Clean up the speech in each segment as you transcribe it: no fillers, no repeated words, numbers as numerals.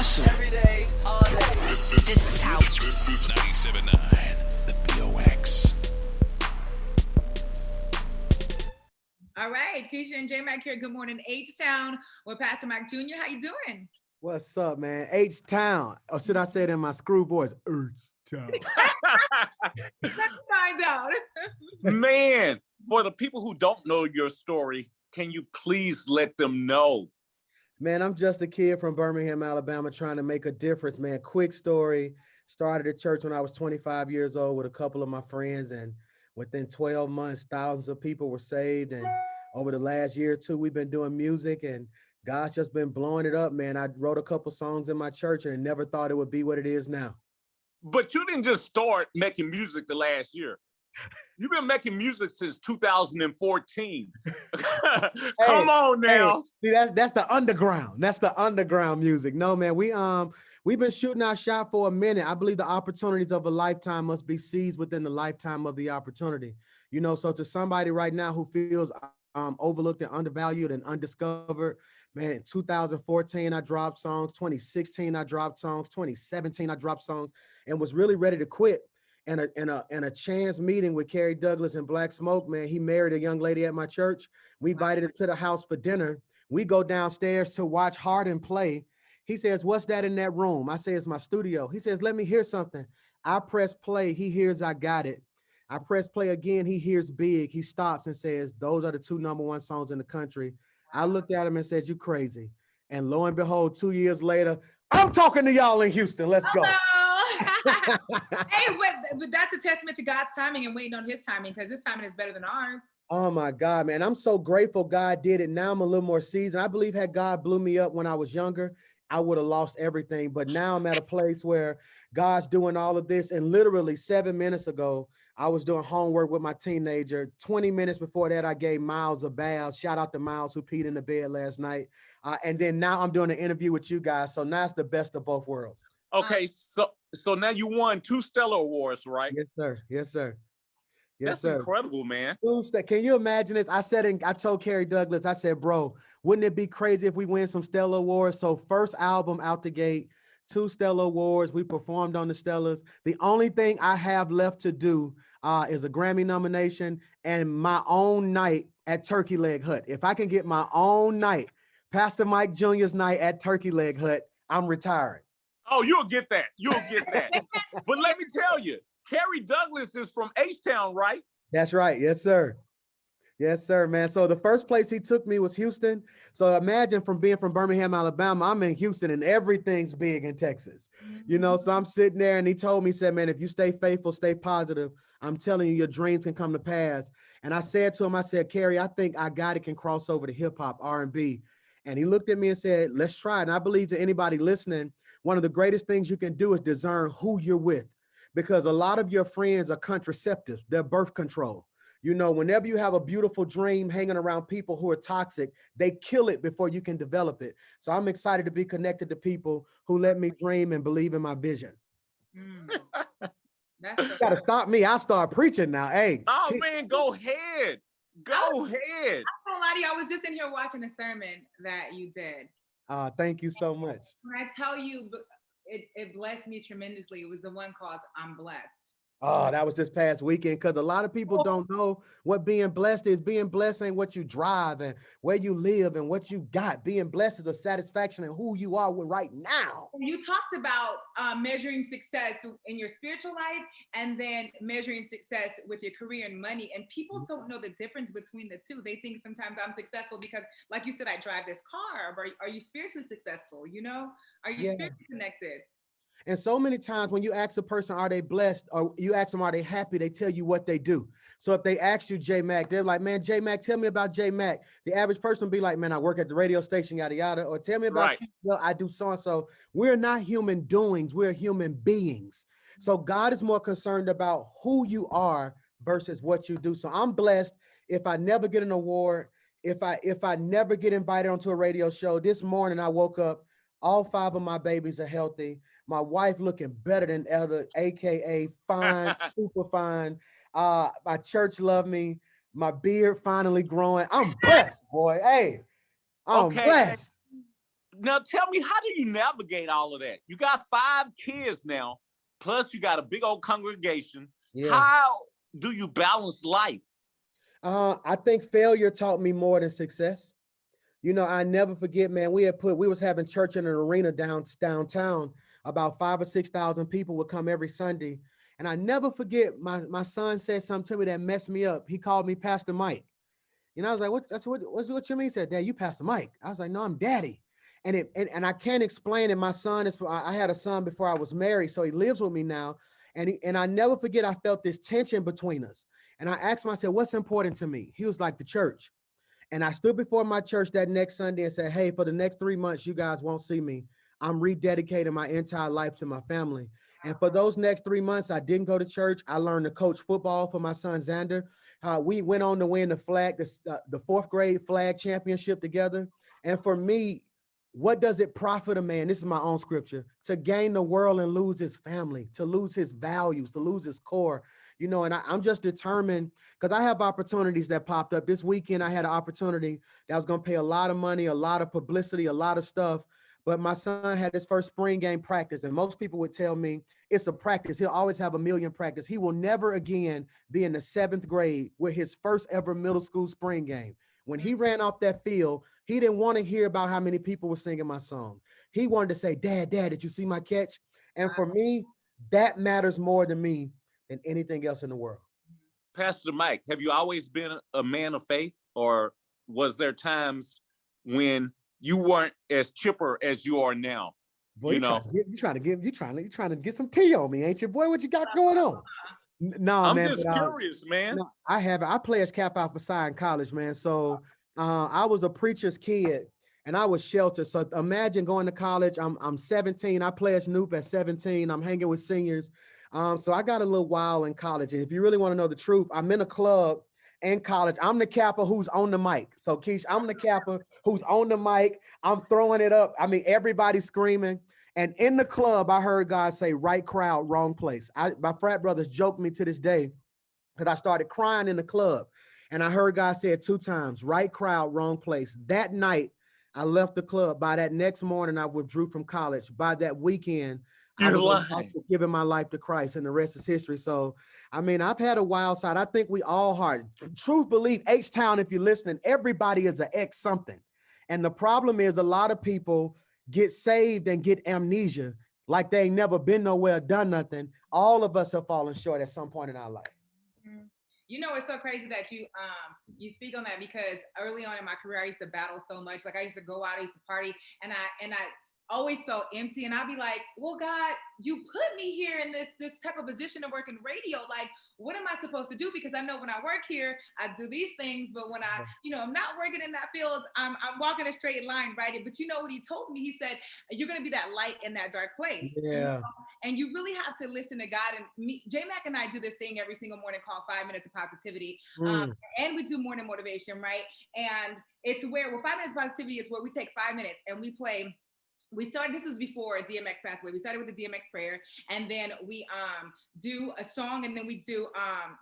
hustle. Every day, all day. This is how. This is 97.9, the BOX. All right, Keisha and J Mac here. Good morning, H-Town with Pastor Mike Jr. How you doing? What's up, man? H-Town. Or should I say it in my screw voice? H-Town. Let's find out. Man, for the people who don't know your story, can you please let them know? Man, I'm just a kid from Birmingham, Alabama, trying to make a difference, man. Quick story. Started a church when I was 25 years old with a couple of my friends, and within 12 months, thousands of people were saved. And over the last year or two, we've been doing music, and God's just been blowing it up, man. I wrote a couple songs in my church and never thought it would be what it is now. But you didn't just start making music the last year. You've been making music since 2014. Come on now. See, that's the underground. That's the underground music. No, man, we've been shooting our shot for a minute. I believe the opportunities of a lifetime must be seized within the lifetime of the opportunity. You know, so to somebody right now who feels overlooked and undervalued and undiscovered, man, in 2014, I dropped songs. 2016, I dropped songs. 2017, I dropped songs and was really ready to quit. And a chance meeting with Kerry Douglas and Black Smoke, man, he married a young lady at my church. We invited him to the house for dinner. We go downstairs to watch Harden play. He says, "What's that in that room?" I say, "It's my studio." He says, "Let me hear something." I press play. He hears "I Got It." I press play again. He hears "Big." He stops and says, "Those are the two #1 songs in the country." I looked at him and said, "You crazy." And lo and behold, 2 years later, I'm talking to y'all in Houston. Let's go. Hey, but that's a testament to God's timing and waiting on his timing, because his timing is better than ours. Oh my God, man. I'm so grateful God did it. Now I'm a little more seasoned. I believe had God blew me up when I was younger, I would have lost everything. But now I'm at a place where God's doing all of this. And literally 7 minutes ago, I was doing homework with my teenager. 20 minutes before that, I gave Miles a bath. Shout out to Miles who peed in the bed last night. And then now I'm doing an interview with you guys. So now it's the best of both worlds. Okay, so now you won 2 Stellar Awards, right? Yes, sir. Yes, sir. Yes, That's sir. incredible, man. Can you imagine this? I told Kerry Douglas, I said, "Bro, wouldn't it be crazy if we win some Stellar Awards?" So first album out the gate, 2 Stellar Awards. We performed on the Stellars. The only thing I have left to do is a Grammy nomination and my own night at Turkey Leg Hut. If I can get my own night, Pastor Mike Jr.'s night at Turkey Leg Hut, I'm retiring. Oh, you'll get that. You'll get that. But let me tell you, Kerry Douglas is from H-Town, right? That's right. Yes, sir. Yes, sir, man. So the first place he took me was Houston. So imagine from being from Birmingham, Alabama, I'm in Houston and everything's big in Texas. You know, so I'm sitting there and he told me, he said, "Man, if you stay faithful, stay positive, I'm telling you, your dreams can come to pass." And I said to him, I said, "Kerry, I think I Got It can cross over to hip hop, R&B. And he looked at me and said, "Let's try it." And I believe to anybody listening, one of the greatest things you can do is discern who you're with, because a lot of your friends are contraceptives. They're birth control. You know, whenever you have a beautiful dream hanging around people who are toxic, they kill it before you can develop it. So I'm excited to be connected to people who let me dream and believe in my vision. That's You gotta stop me. I'll start preaching now. Hey. Oh man, go ahead. Go ahead. I'm gonna lie to you, I was just in here watching a sermon that you did. Thank you so much. When I tell you, it blessed me tremendously. It was the one called "I'm Blessed." Oh, that was this past weekend, because a lot of people don't know what being blessed is. Being blessed ain't what you drive and where you live and what you got. Being blessed is a satisfaction in who you are with right now. You talked about measuring success in your spiritual life and then measuring success with your career and money. And people don't know the difference between the two. They think sometimes I'm successful because, like you said, I drive this car. But are you spiritually successful? You know, are you spiritually connected? And so many times when you ask a person, are they blessed, or you ask them, are they happy, they tell you what they do. So if they ask you J Mac, they're like, "Man, J Mac, tell me about J Mac." The average person will be like, "Man, I work at the radio station, yada, yada." Or "Tell me about you." "Well, I do so-and-so." We're not human doings. We're human beings. So God is more concerned about who you are versus what you do. So I'm blessed if I never get an award, if I never get invited onto a radio show. This morning I woke up, all 5 of my babies are healthy. My wife looking better than ever, AKA fine, super fine. My church love me. My beard finally growing. I'm blessed, boy. Hey, I'm blessed. Now tell me, how do you navigate all of that? You got 5 kids now, plus you got a big old congregation. Yeah. How do you balance life? I think failure taught me more than success. You know, I never forget, man, we was having church in an arena downtown. About 5,000 or 6,000 people would come every Sunday. And I never forget, my son said something to me that messed me up. He called me Pastor Mike. You know, I was like, what you mean? He said, Dad, you Pastor Mike. I was like, no, I'm Daddy. And I can't explain it. My son I had a son before I was married, so he lives with me now. And I never forget, I felt this tension between us. And I asked him, I said, what's important to me? He was like, the church. And I stood before my church that next Sunday and said, hey, for the next 3 months, you guys won't see me. I'm rededicating my entire life to my family. And for those next 3 months, I didn't go to church. I learned to coach football for my son, Xander. We went on to win the 4th grade flag championship together. And for me, what does it profit a man? This is my own scripture: to gain the world and lose his family, to lose his values, to lose his core. You know, and I'm just determined, because I have opportunities that popped up. This weekend, I had an opportunity that was going to pay a lot of money, a lot of publicity, a lot of stuff. But my son had his first spring game practice. And most people would tell me it's a practice. He'll always have a million practice. He will never again be in the 7th grade with his first ever middle school spring game. When he ran off that field, he didn't want to hear about how many people were singing my song. He wanted to say, Dad, did you see my catch? And for me, that matters more to me than anything else in the world. Pastor Mike, have you always been a man of faith, or was there times when you weren't as chipper as you are now? Boy, you trying to get some tea on me, ain't you, boy? What you got going on? No, I'm man. just curious, man. No, I pledged Kappa Alpha Psi in college, man. So I was a preacher's kid, and I was sheltered. So imagine going to college. I'm 17. I pledged Noop at 17. I'm hanging with seniors. So I got a little while in college. And if you really want to know the truth, I'm in a club in college. I'm the Kappa who's on the mic. So Keisha, I'm the Kappa who's on the mic. I'm throwing it up. I mean, everybody's screaming. And in the club, I heard God say, right crowd, wrong place. My frat brothers joked me to this day because I started crying in the club. And I heard God say it 2 times, right crowd, wrong place. That night, I left the club. By that next morning, I withdrew from college. By that weekend, I was giving my life to Christ, and the rest is history. So, I mean, I've had a wild side. I think we all hard. Truth believe, H-Town, if you're listening, everybody is an ex something. And the problem is a lot of people get saved and get amnesia, like they ain't never been nowhere, done nothing. All of us have fallen short at some point in our life. You know, it's so crazy that you speak on that, because early on in my career, I used to battle so much. Like I used to go out, I used to party, and I always felt empty. And I'd be like, well, God, you put me here in this type of position to work in radio. Like, what am I supposed to do? Because I know when I work here, I do these things, but when I'm not working in that field, I'm walking a straight line, right? But you know what he told me? He said, you're going to be that light in that dark place. Yeah. You know? And you really have to listen to God. And J-Mac and I do this thing every single morning called 5 Minutes of Positivity. And we do morning motivation, right? And it's where, 5 Minutes of Positivity is where we take 5 minutes and we play. This was before DMX passed away. We started with the DMX prayer, and then we do a song, and then we do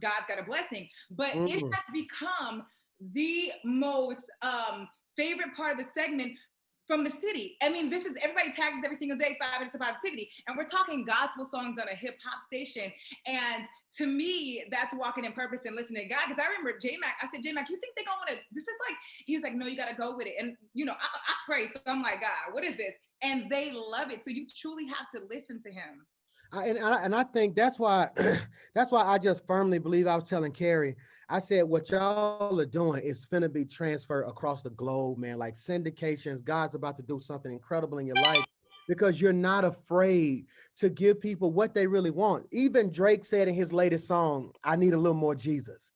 God's Got a Blessing. But it has become the most favorite part of the segment from the city. I mean, this is, everybody tags us every single day, 5 Minutes of Positivity. And we're talking gospel songs on a hip hop station. And to me, that's walking in purpose and listening to God. Because I remember J-Mac, I said, J-Mac, you think they're going to want to, this is like, he was like, no, you got to go with it. And, you know, I pray. So I'm like, God, what is this? And they love it. So you truly have to listen to him. And I think that's why I just firmly believe, I was telling Carrie, I said, what y'all are doing is finna be transferred across the globe, man. Like syndications, God's about to do something incredible in your life because you're not afraid to give people what they really want. Even Drake said in his latest song, I need a little more Jesus.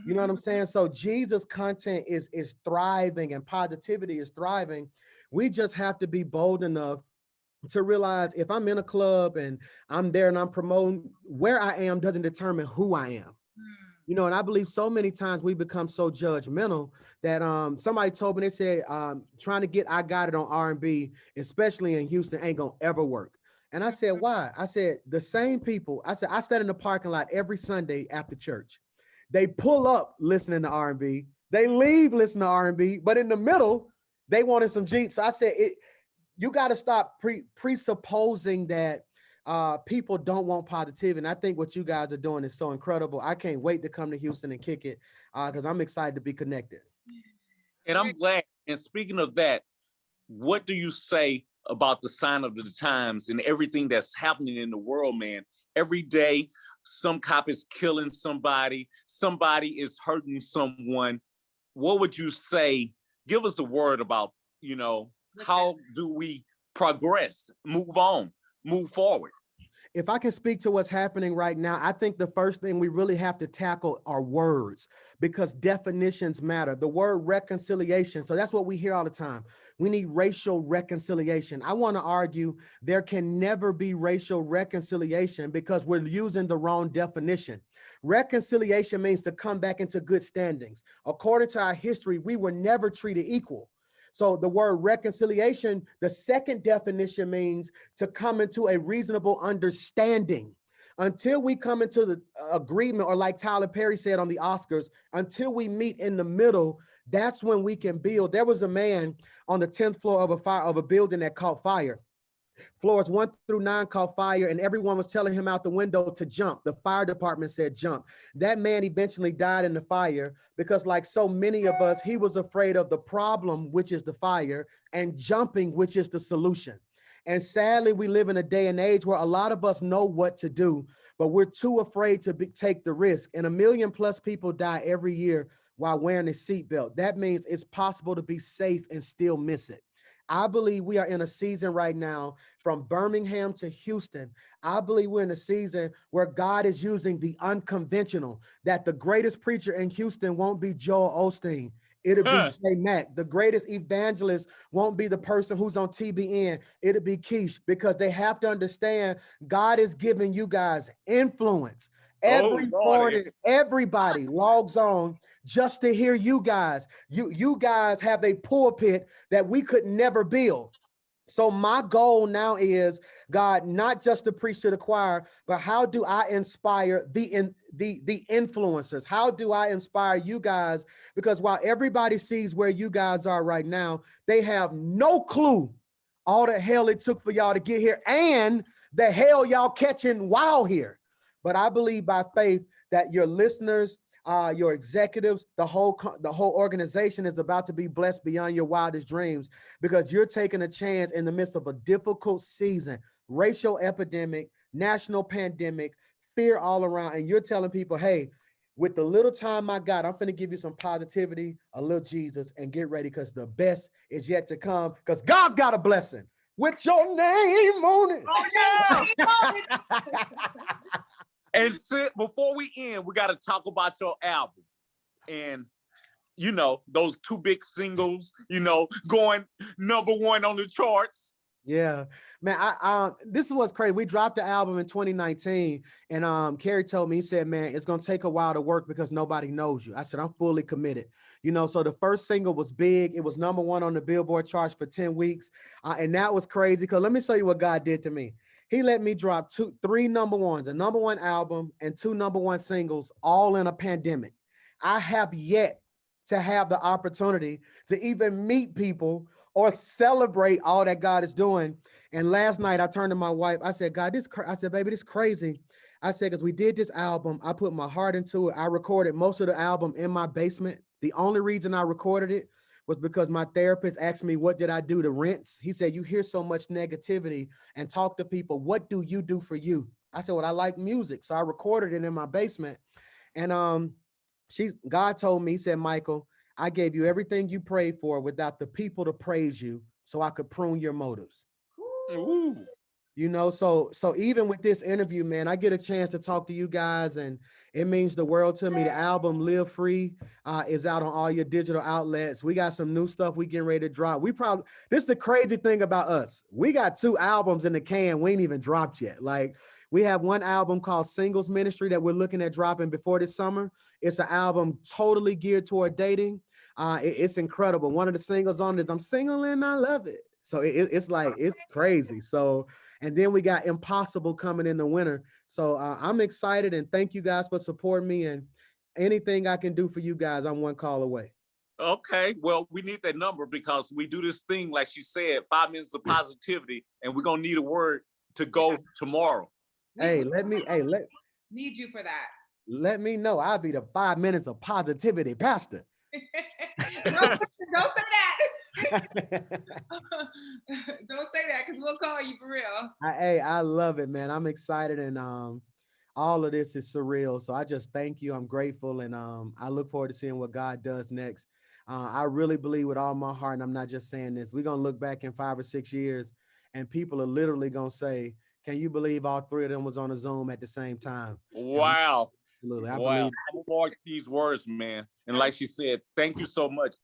You know what I'm saying? So Jesus content is thriving and positivity is thriving. We just have to be bold enough to realize if I'm in a club and I'm there and I'm promoting, where I am doesn't determine who I am. You know, and I believe so many times we become so judgmental that somebody told me, they said, trying to get I Got It on R&B, especially in Houston, ain't gonna ever work. And I said, why? I said, the same people, I said, I stand in the parking lot every Sunday after church. They pull up listening to R&B, they leave listening to R&B, but in the middle, they wanted some G. So I said, you got to stop presupposing that people don't want positivity. And I think what you guys are doing is so incredible. I can't wait to come to Houston and kick it because I'm excited to be connected. And I'm glad. And speaking of that, what do you say about the sign of the times and everything that's happening in the world, man? Every day, some cop is killing somebody is hurting someone. What would you say? Give us a word about, how do we progress, move on, move forward? If I can speak to what's happening right now, I think the first thing we really have to tackle are words, because definitions matter. The word reconciliation. So that's what we hear all the time. We need racial reconciliation. I want to argue there can never be racial reconciliation because we're using the wrong definition. Reconciliation means to come back into good standings. According to our history, we were never treated equal. So the word reconciliation, the second definition means to come into a reasonable understanding. Until we come into the agreement, or like Tyler Perry said on the Oscars, until we meet in the middle, that's when we can build. There was a man on the 10th floor of a building that caught fire. Floors 1 through 9 caught fire, and everyone was telling him out the window to jump. The fire department said jump. That man eventually died in the fire because, like so many of us, he was afraid of the problem, which is the fire, and jumping, which is the solution. And sadly, we live in a day and age where a lot of us know what to do, but we're too afraid to take the risk. And 1 million+ people die every year while wearing a seatbelt. That means it's possible to be safe and still miss it. I believe we are in a season right now from Birmingham to Houston. I believe we're in a season where God is using the unconventional, that the greatest preacher in Houston won't be Joel Osteen. It'll be J Mac. The greatest evangelist won't be the person who's on TBN. It'll be Keisha, because they have to understand God is giving you guys influence. Everybody logs on just to hear you guys. You guys have a pulpit that we could never build. So my goal now is, God, not just to preach to the choir, but how do I inspire the influencers? How do I inspire you guys? Because while everybody sees where you guys are right now, they have no clue all the hell it took for y'all to get here and the hell y'all catching while here. But I believe by faith that your listeners, your executives, the whole organization is about to be blessed beyond your wildest dreams, because you're taking a chance in the midst of a difficult season, racial epidemic, national pandemic, fear all around. And you're telling people, hey, with the little time I got, I'm going to give you some positivity, a little Jesus, and get ready, because the best is yet to come, because God's got a blessing with your name on it. Oh, yeah. And before we end, we got to talk about your album and, those 2 big singles, going #1 on the charts. Yeah, man, this is what's crazy. We dropped the album in 2019, and Kerry told me, he said, man, it's going to take a while to work because nobody knows you. I said, I'm fully committed. So the first single was big. It was #1 on the Billboard charts for 10 weeks. And that was crazy, because let me show you what God did to me. He let me drop 3 #1s, a #1 album and 2 #1 singles, all in a pandemic. I have yet to have the opportunity to even meet people or celebrate all that God is doing. And last night I turned to my wife. I said, God, I said, baby, this is crazy. I said, because we did this album, I put my heart into it. I recorded most of the album in my basement. The only reason I recorded it was because my therapist asked me, what did I do to rinse? He said, you hear so much negativity and talk to people. What do you do for you? I said, well, I like music. So I recorded it in my basement. And God told me, he said, Michael, I gave you everything you prayed for without the people to praise you, so I could prune your motives. Ooh. So even with this interview, man, I get a chance to talk to you guys, and it means the world to me. The album Live Free is out on all your digital outlets. We got some new stuff we getting ready to drop. This is the crazy thing about us. We got 2 albums in the can we ain't even dropped yet. Like, we have one album called Singles Ministry that we're looking at dropping before this summer. It's an album totally geared toward dating. It's incredible. One of the singles on it, I'm single and I love it. So it's crazy. So, and then we got Impossible coming in the winter. So I'm excited, and thank you guys for supporting me, and anything I can do for you guys, I'm one call away. Okay, well, we need that number because we do this thing, like she said, 5 minutes of positivity, and we're gonna need a word to go tomorrow. Hey, Need you for that. let me know. I'll be the 5 minutes of positivity pastor. Don't say that. Don't say that because we'll call you for real. Hey, I love it, man. I'm excited, and all of this is surreal. So I just thank you. I'm grateful, and I look forward to seeing what God does next. I really believe with all my heart, and I'm not just saying this, we're gonna look back in 5 or 6 years, and people are literally gonna say, "Can you believe all three of them was on a Zoom at the same time?" Wow. Absolutely, I Wow. believe. I'm gonna mark these words, man. And like she said, thank you so much.